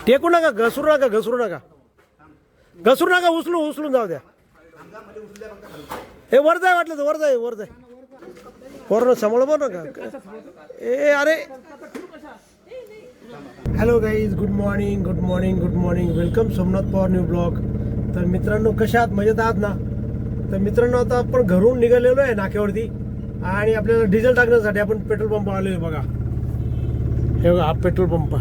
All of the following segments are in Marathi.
टेकू नका, घसरू नका, घसरू नका, घसरू नका, उचलून जाऊ द्या. हे वर जाय वाटलं तर वर जाय, वर जाय, वर सांभाळ बरं नका. ए अरे hello guys, good morning, good morning, good morning. Welcome Somnath power new blog. तर मित्रांनो, कशा आहात? मजेत आहात ना? तर मित्रांनो, आता आपण घरून निघालेलो आहे नाक्यावरती आणि आपल्याला डिझेल टाकण्यासाठी आपण पेट्रोल पंप आलेलो आहे. बघा, हे बघा, हा पेट्रोल पंप.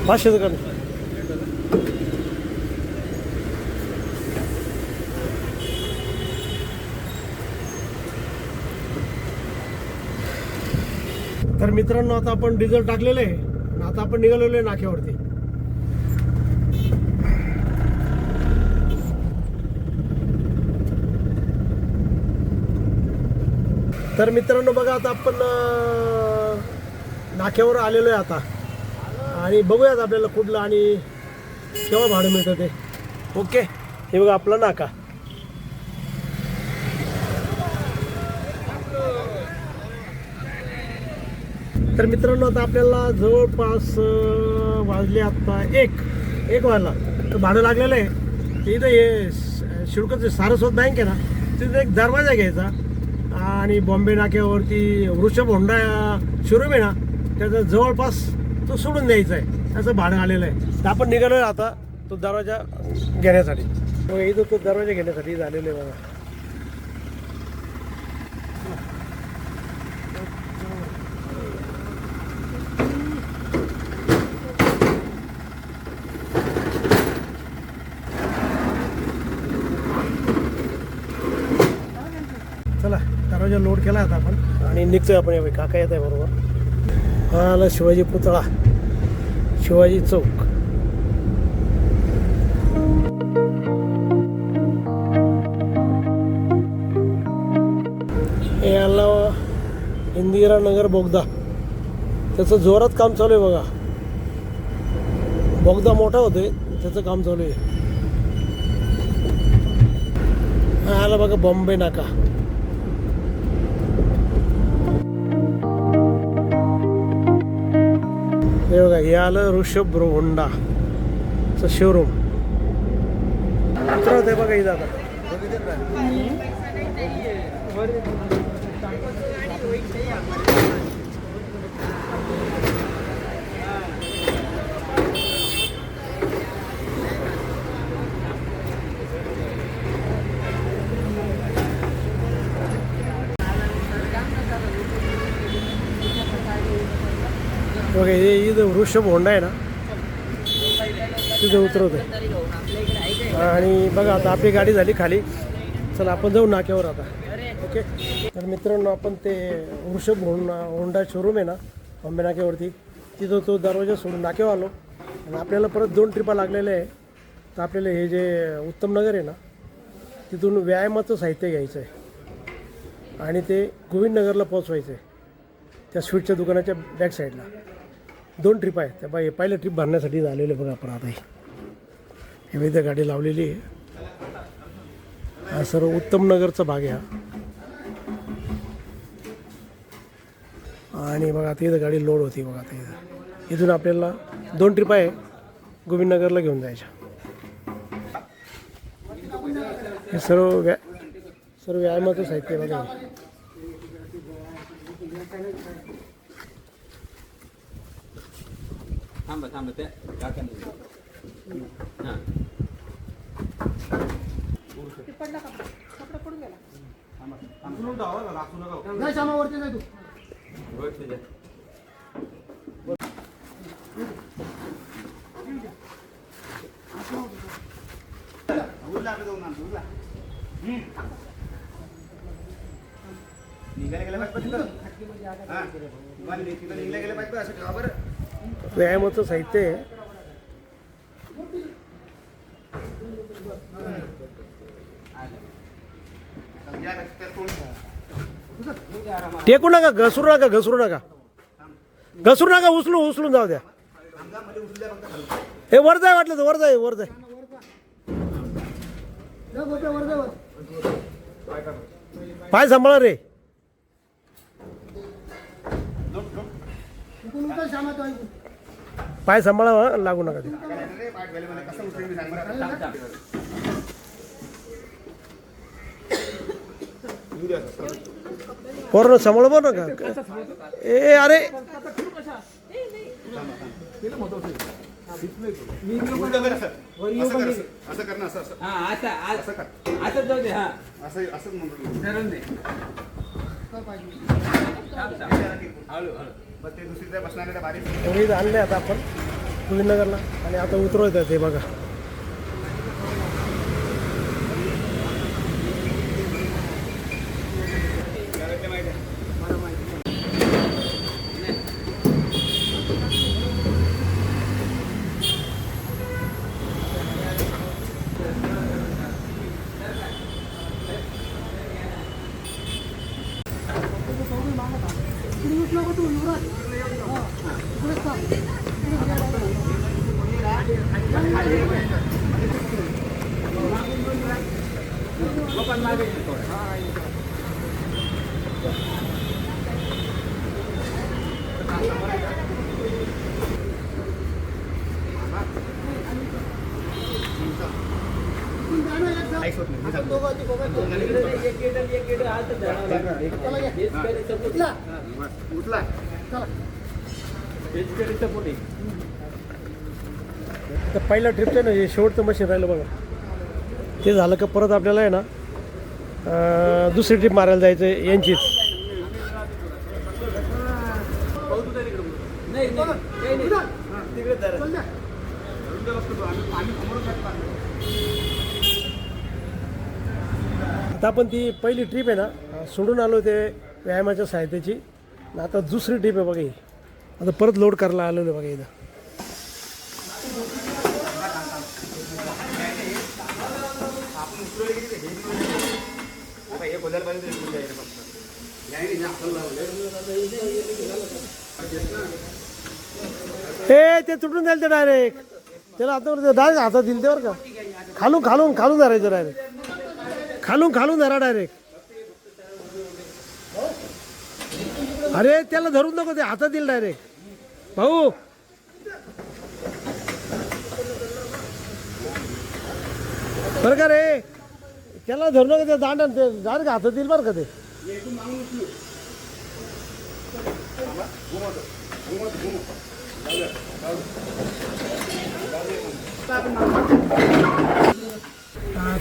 पाचशे दुकान. तर मित्रांनो, आता आपण डिझेल टाकलेलं आहे आणि आता आपण निघालेलो आहे नाक्यावरती. तर मित्रांनो बघा, आता आपण नाक्यावर आलेलो आहे आता आणि बघूयात आपल्याला कुठलं आणि केव्हा भाडं मिळतं ते. ओके, हे बघा आपला नाका. तर मित्रांनो, आता आपल्याला जवळपास वाजले आता एक वाजला. तर भाडं लागलेलं आहे इथं. हे शिडकोचं सारस्वत बँक आहे ना, तिथे एक दरवाजा घ्यायचा आणि बॉम्बे नाक्यावरती वृषभ होंडा शोरूम आहे ना, त्याचा जवळपास तो सोडून द्यायचा आहे. त्याचं भाडं आलेलं आहे. तर आपण निघालो आहे आता तो दरवाजा घेण्यासाठी. इथं तो दरवाजा घेण्यासाठी झालेलं आहे. बघा, चला दरवाजा लोड केला आता आपण आणि निघतोय आपण. या काका येत आहे बरोबर. हा आला शिवाजी पुतळा, शिवाजी चौक. हे आला इंदिरा नगर बोगदा. त्याचं जोरात काम चालू आहे. बघा, बोगदा मोठा होतोय, त्याचं काम चालू आहे. हा आला बघा बॉम्बे नाका. हे बघा, हे आलं ऋषभ होंडाचं शोरूम. उतरत आहे बघा इथं आता. बघा, हे इथं ऋषभ होंडा आहे ना, तिथे उतरवत आहे. आणि बघा, आता आपली गाडी झाली खाली. चला आपण जाऊ नाक्यावर आता. ओके. तर मित्रांनो, आपण ते ऋषभ होंडा शोरूम आहे ना बॉम्बे नाक्यावरती, तिथं तो दरवाजा सोडून नाक्यावर आलो आणि आपल्याला परत 2 ट्रिपा लागलेल्या आहे. तर आपल्याला हे जे उत्तम नगर आहे ना, तिथून व्यायामाचं साहित्य घ्यायचं आहे आणि ते गोविंद नगरला पोचवायचं आहे, त्या स्वीटच्या दुकानाच्या बॅक साईडला. 2 ट्रिप आहेत त्या. बाई पहिल्या ट्रिप भरण्यासाठी झालेलं बघा आपण आता. हे इथं गाडी लावलेली आहे. हा सर्व उत्तम नगरचा भाग आहे हा. आणि बघा, आता इथं गाडी लोड होती. बघा, आता इथून आपल्याला 2 ट्रिप आहे गोविंद नगरला घेऊन जायच्या. हे सर्व व्यायामाचं साहित्य बघा. व्यायामाचं साहित्य आहे. टेकू नका, घसरू नका, घसरू नका, घसरू नका, उचलून जाऊ द्या. हे वर जाय वाटलं तर वर जाय, वर जाय. पाय सांभाळा रे. पाय सांभाळा हं, लागू नका ते. पोरांनो सांभाळ बरं नका. ए अरे असं कर ना, असं जाऊ दे. हा असं असं म्हणून ते दुसरीकडे बसणाऱ्या बारीक एवढी आणले आता आपण कुलीनगरला आणि आता उतरवत ते बघा. उठला तर पहिल्या ट्रिपचं ना हे शेवटचं मशीन राहिलं बघा. ते झालं का परत आपल्याला आहे ना दुसरी ट्रिप मारायला जायचं यांचीच. आता आपण ती पहिली ट्रिप आहे ना सोडून आलो ते व्यायामाच्या सहायतेची. आता दुसरी ट्रिप आहे बघा ही. आता परत लोड करायला आलेलो बघा इथं. हे ते तुटून जाईल ते डायरेक्ट. त्याला आता डायरेक्ट हातात दिल ते बरं का. खालून खालून खालून धरायचं डायरेक्ट. खालून खालून धरा डायरेक्ट. अरे त्याला धरून नको ते हातात दिल डायरेक्ट भाऊ. बरं का रे त्याला धरू नका ते दांड ते डायरेक्ट हातात दिल बरं का ते.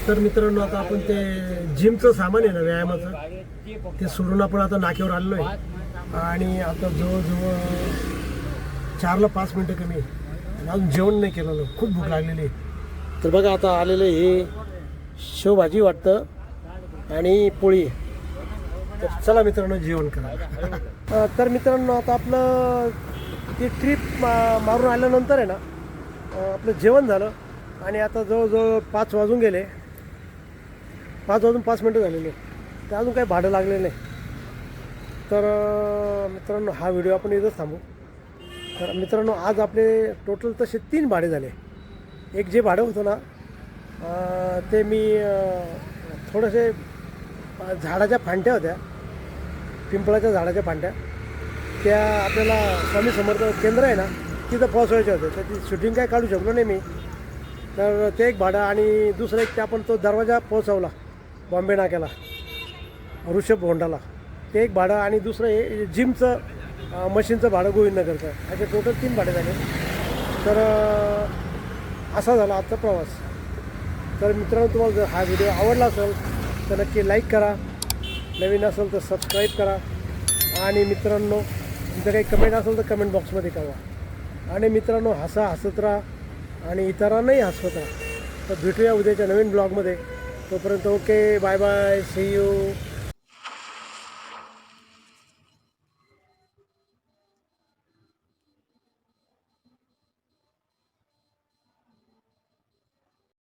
तर मित्रांनो आता आपण ते जिमचं सामान आहे ना व्यायामाचं ते सोडून आपण आता नाक्यावर आलेलो आहे. आणि आता जवळजवळ 4ला 5 मिनटं कमी आहे. अजून जेवण नाही केलेलं. खूप भूक लागलेली आहे. तर बघा आता आलेलं हे शेवभाजी वाटतं आणि पोळी. तर चला मित्रांनो जेवण करा. तर मित्रांनो आता आपलं ती ट्रिप मारून आल्यानंतर आहे ना आपलं जेवण झालं आणि आता जवळजवळ 5 वाजून गेले. 5 वाजून 5 मिनटं झालेले. तर अजून काही भाडं लागलेलं नाही. तर मित्रांनो हा व्हिडिओ आपण इथंच थांबू. तर मित्रांनो आज आपले टोटल तसे 3 भाडे झाले. एक जे भाडं होतं ना ते मी थोडेसे झाडाच्या फांट्या होत्या पिंपळाच्या झाडाच्या फांट्या त्या आपल्याला स्वामी समर्थ केंद्र आहे ना तिथं पोहोचवायच्या होत्या. तर ती शूटिंग काय काढू शकलो नाही मी. तर ते एक भाडं आणि दुसरं एक ते आपण तो दरवाजा पोहोचवला बॉम्बे नाक्याला ऋषभ होंडाला ते एक भाडं आणि दुसरं हे जिमचं मशीनचं भाडं गोविंदनगरचं. असे टोटल 3 भाडे झाले. तर असा झाला आजचा प्रवास. तर मित्रांनो तुम्हाला जर हा व्हिडिओ आवडला असेल तर नक्की लाईक करा. नवीन असेल तर सबस्क्राईब करा. आणि मित्रांनो तुमचं काही कमेंट असेल तर कमेंट बॉक्समध्ये कळवा. आणि मित्रांनो हसत राहा आणि इतरांनाही हसवत राहा. तर भेटूया उद्याच्या नवीन ब्लॉगमध्ये. तोपर्यंत okay bye bye see you.